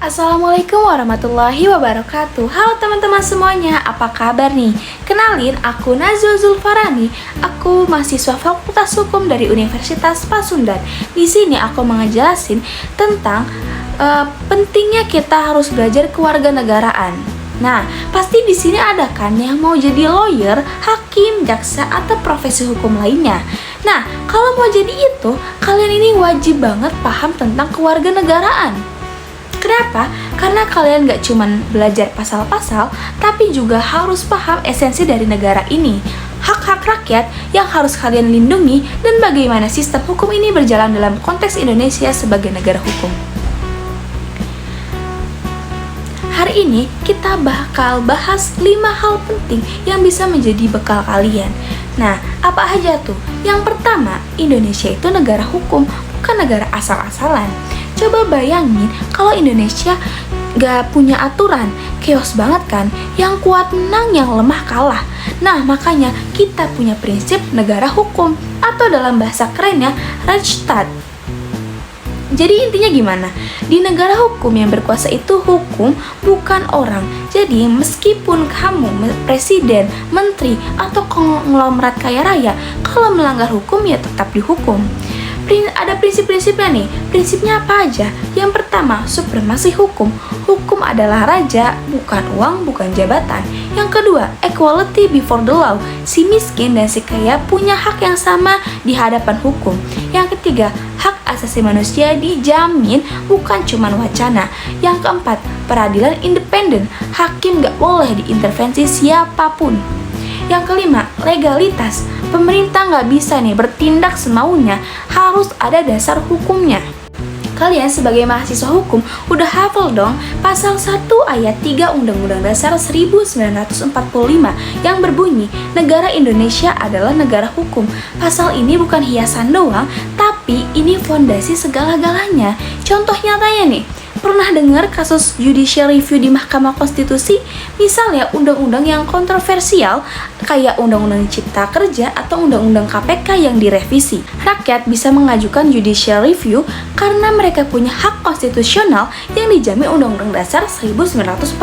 Assalamualaikum warahmatullahi wabarakatuh. Halo teman-teman semuanya, apa kabar nih? Kenalin, aku Nazwa Zulfarani. Aku mahasiswa Fakultas Hukum dari Universitas Pasundan. Di sini aku ngejelasin tentang pentingnya kita harus belajar kewarganegaraan. Nah, pasti di sini ada kan yang mau jadi lawyer, hakim, jaksa, atau profesi hukum lainnya. Nah, kalau mau jadi itu, kalian ini wajib banget paham tentang kewarganegaraan. Kenapa? Karena kalian gak cuman belajar pasal-pasal, tapi juga harus paham esensi dari negara ini, hak-hak rakyat yang harus kalian lindungi, dan bagaimana sistem hukum ini berjalan dalam konteks Indonesia sebagai negara hukum. Hari ini kita bakal bahas 5 hal penting yang bisa menjadi bekal kalian. Nah, apa aja tuh? Yang pertama, Indonesia itu negara hukum, bukan negara asal-asalan. Coba bayangin kalau Indonesia gak punya aturan, chaos banget kan? Yang kuat menang, yang lemah kalah. Nah, makanya kita punya prinsip negara hukum, atau dalam bahasa kerennya, Rechtsstaat. Jadi intinya gimana? Di negara hukum yang berkuasa itu hukum, bukan orang. Jadi meskipun kamu presiden, menteri, atau konglomerat kaya raya, kalau melanggar hukum ya tetap dihukum. Ada prinsip-prinsipnya nih. Prinsipnya apa aja? Yang pertama, supremasi hukum. Hukum adalah raja, bukan uang, bukan jabatan. Yang kedua, equality before the law. Si miskin dan si kaya punya hak yang sama di hadapan hukum. Yang ketiga, hak asasi manusia dijamin, bukan cuma wacana. Yang keempat, peradilan independen. Hakim gak boleh diintervensi siapapun. Yang kelima, legalitas. Pemerintah nggak bisa nih bertindak semaunya, harus ada dasar hukumnya. Kalian sebagai mahasiswa hukum udah hafal dong pasal 1 ayat 3 Undang-Undang Dasar 1945 yang berbunyi, negara Indonesia adalah negara hukum. Pasal ini bukan hiasan doang, tapi ini fondasi segala-galanya. Contoh nyatanya nih, pernah dengar kasus judicial review di Mahkamah Konstitusi? Misalnya undang-undang yang kontroversial kayak Undang-Undang Cipta Kerja atau Undang-Undang KPK yang direvisi. Rakyat bisa mengajukan judicial review karena mereka punya hak konstitusional yang dijamin Undang-Undang Dasar 1945.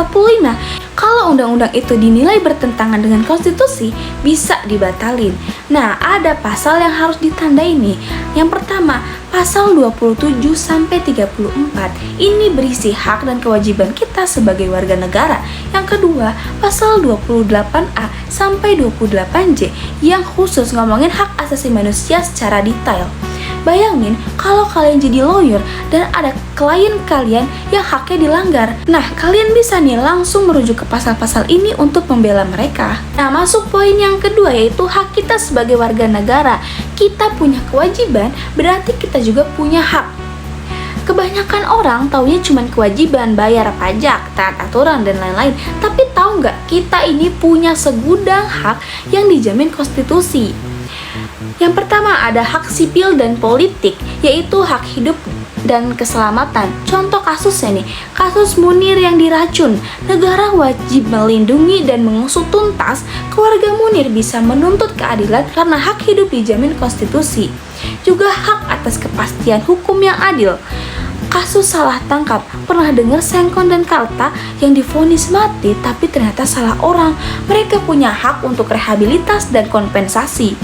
Kalau undang-undang itu dinilai bertentangan dengan konstitusi, bisa dibatalin. Nah, ada pasal yang harus ditandai nih. Yang pertama, pasal 27 sampai 34. Ini berisi hak dan kewajiban kita sebagai warga negara. Yang kedua, pasal 28A sampai 28J yang khusus ngomongin hak asasi manusia secara detail. Bayangin kalau kalian jadi lawyer dan ada klien kalian yang haknya dilanggar. Nah, kalian bisa nih langsung merujuk ke pasal-pasal ini untuk membela mereka. Nah, masuk poin yang kedua, yaitu hak kita sebagai warga negara. Kita punya kewajiban, berarti kita juga punya hak. Kebanyakan orang taunya cuma kewajiban bayar pajak, taat aturan, dan lain-lain. Tapi tahu nggak, kita ini punya segudang hak yang dijamin konstitusi. Yang pertama ada hak sipil dan politik, yaitu hak hidup dan keselamatan. Contoh kasusnya nih, kasus Munir yang diracun. Negara wajib melindungi dan mengusut tuntas keluarga Munir bisa menuntut keadilan karena hak hidup dijamin konstitusi. Juga hak atas kepastian hukum yang adil. Kasus salah tangkap, pernah dengar Sengkon dan Karta yang divonis mati tapi ternyata salah orang. Mereka punya hak untuk rehabilitas dan kompensasi.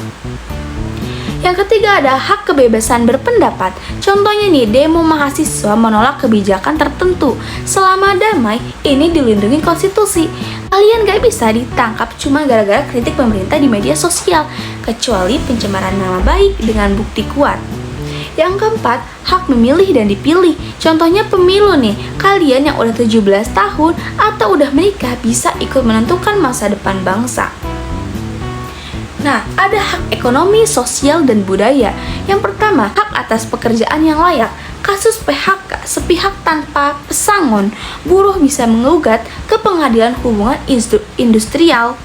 Yang ketiga ada hak kebebasan berpendapat. Contohnya nih, demo mahasiswa menolak kebijakan tertentu. Selama damai, ini dilindungi konstitusi. Kalian gak bisa ditangkap cuma gara-gara kritik pemerintah di media sosial, kecuali pencemaran nama baik dengan bukti kuat. Yang keempat, hak memilih dan dipilih. Contohnya pemilu nih, kalian yang udah 17 tahun atau udah menikah bisa ikut menentukan masa depan bangsa. Nah, ada hak ekonomi, sosial, dan budaya. Yang pertama, hak atas pekerjaan yang layak. Kasus PHK sepihak tanpa pesangon, buruh bisa menggugat ke pengadilan hubungan industrial.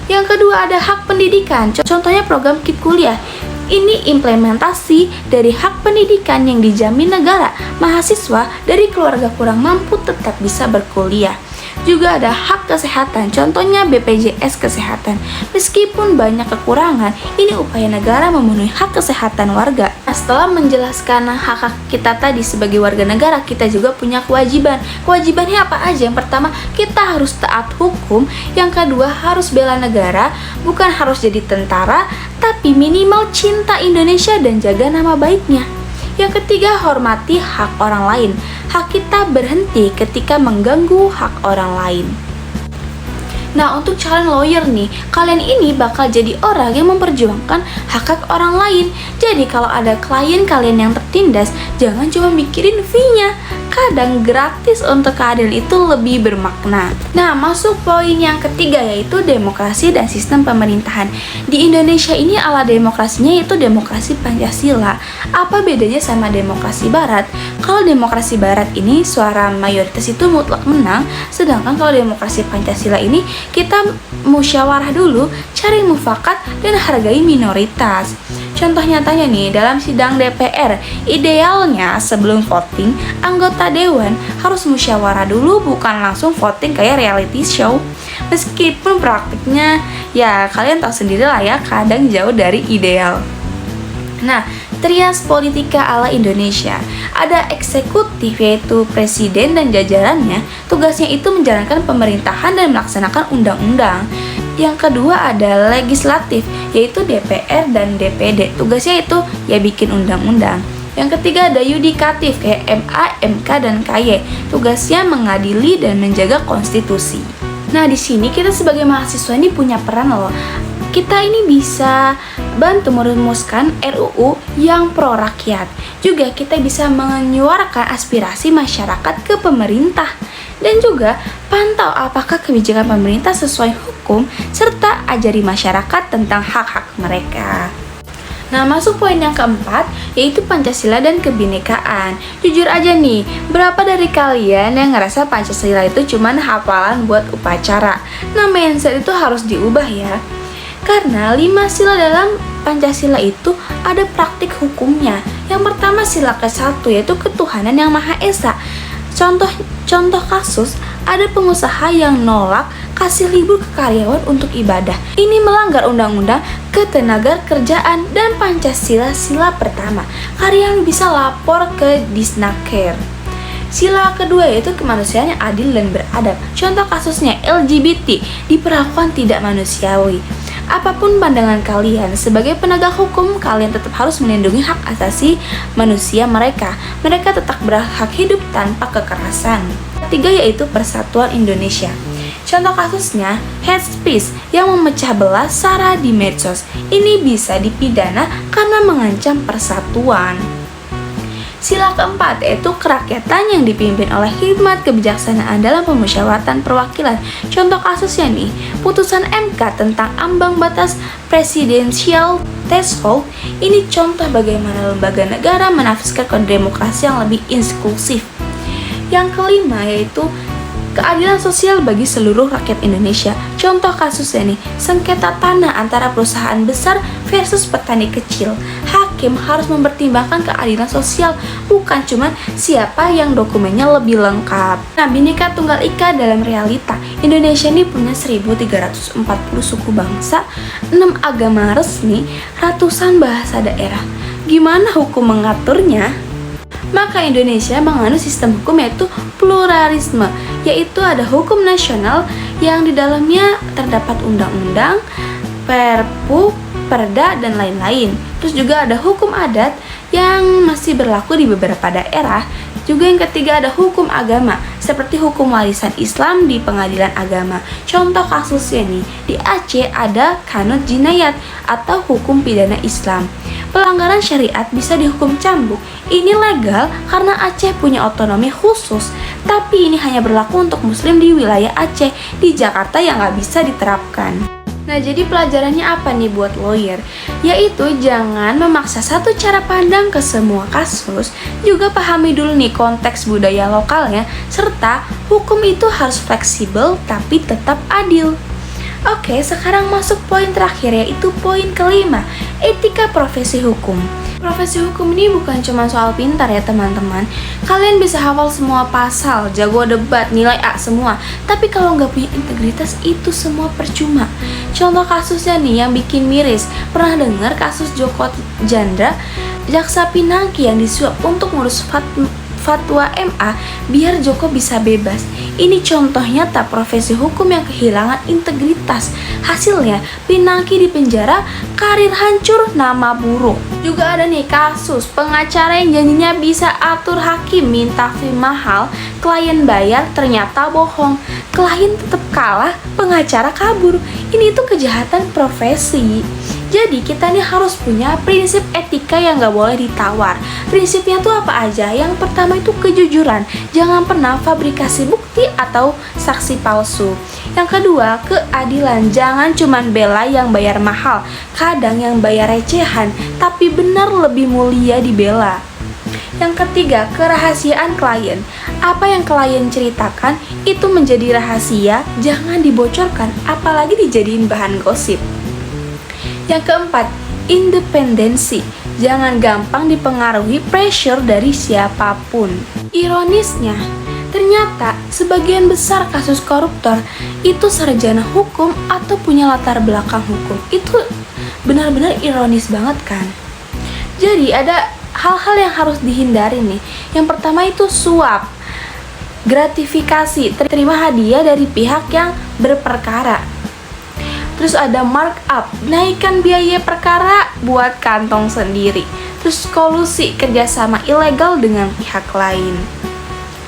Yang kedua ada hak pendidikan. Contohnya program KIP Kuliah. Ini implementasi dari hak pendidikan yang dijamin negara. Mahasiswa dari keluarga kurang mampu tetap bisa berkuliah. Juga ada hak kesehatan, contohnya BPJS Kesehatan. Meskipun banyak kekurangan, ini upaya negara memenuhi hak kesehatan warga. Nah, setelah menjelaskan hak-hak kita tadi sebagai warga negara, kita juga punya kewajiban. Kewajibannya apa aja? Yang pertama, kita harus taat hukum. Yang kedua, harus bela negara, bukan harus jadi tentara, tapi minimal cinta Indonesia dan jaga nama baiknya. Yang ketiga, hormati hak orang lain. Hak kita berhenti ketika mengganggu hak orang lain. Nah, untuk calon lawyer nih, kalian ini bakal jadi orang yang memperjuangkan hak-hak orang lain. Jadi kalau ada klien kalian yang tertindas, jangan cuma mikirin fee-nya. Kadang gratis untuk keadilan itu lebih bermakna. Nah, masuk poin yang ketiga, yaitu demokrasi dan sistem pemerintahan. Di Indonesia ini ala demokrasinya yaitu demokrasi Pancasila. Apa bedanya sama demokrasi Barat? Kalau demokrasi Barat ini suara mayoritas itu mutlak menang, sedangkan kalau demokrasi Pancasila ini kita musyawarah dulu, cari mufakat dan hargai minoritas. Contoh nyatanya nih, dalam sidang DPR, idealnya sebelum voting, anggota dewan harus musyawarah dulu, bukan langsung voting kayak reality show. Meskipun praktiknya, ya kalian tahu sendiri lah ya, kadang jauh dari ideal. Nah, trias politika ala Indonesia. Ada eksekutif yaitu presiden dan jajarannya, tugasnya itu menjalankan pemerintahan dan melaksanakan undang-undang. Yang kedua ada legislatif, yaitu DPR dan DPD. Tugasnya itu ya bikin undang-undang. Yang ketiga ada yudikatif, kayak MA, MK, dan KY. Tugasnya mengadili dan menjaga konstitusi. Nah, di sini kita sebagai mahasiswa ini punya peran loh. Kita ini bisa bantu merumuskan RUU yang pro rakyat. Juga kita bisa menyuarakan aspirasi masyarakat ke pemerintah. Dan juga pantau apakah kebijakan pemerintah sesuai hukum, serta ajari masyarakat tentang hak-hak mereka. Nah, masuk poin yang keempat, yaitu Pancasila dan kebinekaan. Jujur aja nih, berapa dari kalian yang ngerasa Pancasila itu cuman hafalan buat upacara? Nah, mindset itu harus diubah ya. Karena 5 sila dalam Pancasila itu ada praktik hukumnya. Yang pertama sila ke-1 yaitu ketuhanan yang Maha Esa. Contoh kasus, ada pengusaha yang nolak kasih libur ke karyawan untuk ibadah. Ini melanggar undang-undang ketenagakerjaan dan Pancasila sila pertama. Karyawan bisa lapor ke Disnaker. Sila kedua yaitu kemanusiaan yang adil dan beradab. Contoh kasusnya LGBT diperlakukan tidak manusiawi. Apapun pandangan kalian, sebagai penegak hukum, kalian tetap harus melindungi hak asasi manusia mereka. Mereka tetap berhak hidup tanpa kekerasan. Ketiga yaitu persatuan Indonesia. Contoh kasusnya, hate speech yang memecah belah sara di medsos. Ini bisa dipidana karena mengancam persatuan. Sila keempat yaitu kerakyatan yang dipimpin oleh hikmat kebijaksanaan dalam pemusyawaratan perwakilan. Contoh kasusnya nih, putusan MK tentang ambang batas presidensial threshold. Ini contoh bagaimana lembaga negara menafsirkan demokrasi yang lebih inklusif. Yang kelima yaitu keadilan sosial bagi seluruh rakyat Indonesia. Contoh kasusnya nih, sengketa tanah antara perusahaan besar versus petani kecil. Hakim harus mempertimbangkan keadilan sosial, bukan cuma siapa yang dokumennya lebih lengkap. Nah, Bhinneka Tunggal Ika dalam realita, Indonesia ini punya 1340 suku bangsa, 6 agama resmi, ratusan bahasa daerah. Gimana hukum mengaturnya? Maka Indonesia menganut sistem hukum yaitu pluralisme, yaitu ada hukum nasional yang di dalamnya terdapat undang-undang, perpu, perda, dan lain-lain. Terus juga ada hukum adat yang masih berlaku di beberapa daerah. Juga yang ketiga ada hukum agama, seperti hukum warisan Islam di pengadilan agama. Contoh kasusnya nih, di Aceh ada kanun jinayat atau hukum pidana Islam. Pelanggaran syariat bisa dihukum cambuk. Ini legal karena Aceh punya otonomi khusus, tapi ini hanya berlaku untuk muslim di wilayah Aceh. Di Jakarta yang nggak bisa diterapkan. Nah, jadi pelajarannya apa nih buat lawyer? Yaitu jangan memaksa satu cara pandang ke semua kasus. Juga pahami dulu nih konteks budaya lokalnya, serta hukum itu harus fleksibel tapi tetap adil. Oke, sekarang masuk poin terakhir, yaitu poin kelima, etika profesi hukum. Profesi hukum ini bukan cuma soal pintar ya teman-teman. Kalian bisa hafal semua pasal, jago debat, nilai A semua. Tapi kalau nggak punya integritas, itu semua percuma. Contoh kasusnya nih yang bikin miris. Pernah dengar kasus Joko Chandra, jaksa Pinangki yang disuap untuk ngurus fatwa MA biar Joko bisa bebas. Ini contoh nyata profesi hukum yang kehilangan integritas. Hasilnya, Pinangki dipenjara, karir hancur, nama buruk. Juga ada nih kasus pengacara yang janjinya bisa atur hakim minta fee mahal, klien bayar ternyata bohong. Klien tetap kalah, pengacara kabur. Ini tuh kejahatan profesi. Jadi kita nih harus punya prinsip etika yang gak boleh ditawar. Prinsipnya tuh apa aja? Yang pertama itu kejujuran. Jangan pernah fabrikasi bukti atau saksi palsu. Yang kedua, keadilan. Jangan cuman bela yang bayar mahal. Kadang yang bayar recehan, tapi benar lebih mulia dibela. Yang ketiga, kerahasiaan klien. Apa yang klien ceritakan itu menjadi rahasia, jangan dibocorkan, apalagi dijadiin bahan gosip. Yang keempat, independensi. Jangan gampang dipengaruhi pressure dari siapapun. Ironisnya, ternyata sebagian besar kasus koruptor itu sarjana hukum atau punya latar belakang hukum. Itu benar-benar ironis banget kan? Jadi ada hal-hal yang harus dihindari nih. Yang pertama itu suap, gratifikasi, terima hadiah dari pihak yang berperkara. Terus ada markup, naikkan biaya perkara buat kantong sendiri. Terus kolusi, kerjasama ilegal dengan pihak lain.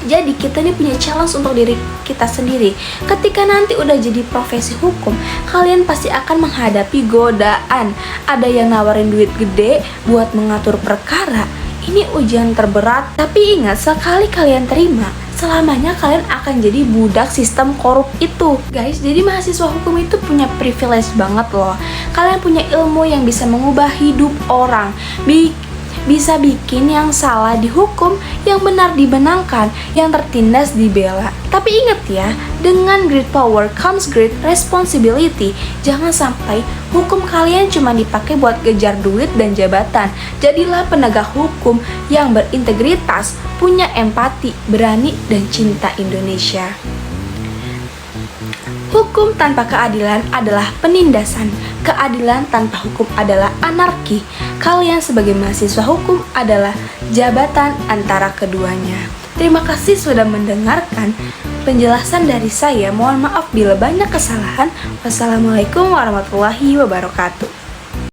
Jadi kita nih punya challenge untuk diri kita sendiri. Ketika nanti udah jadi profesi hukum, kalian pasti akan menghadapi godaan. Ada yang nawarin duit gede buat mengatur perkara. Ini ujian terberat, tapi ingat, sekali kalian terima, selamanya kalian akan jadi budak sistem korup itu. Guys, jadi mahasiswa hukum itu punya privilege banget loh. Kalian punya ilmu yang bisa mengubah hidup orang, bisa bikin yang salah dihukum, yang benar dibenangkan, yang tertindas dibela. Tapi ingat ya, dengan great power comes great responsibility. Jangan sampai hukum kalian cuma dipakai buat kejar duit dan jabatan. Jadilah penegak hukum yang berintegritas, punya empati, berani, dan cinta Indonesia. Hukum tanpa keadilan adalah penindasan. Keadilan tanpa hukum adalah anarki. Kalian sebagai mahasiswa hukum adalah jabatan antara keduanya. Terima kasih sudah mendengarkan penjelasan dari saya. Mohon maaf bila banyak kesalahan. Wassalamualaikum warahmatullahi wabarakatuh.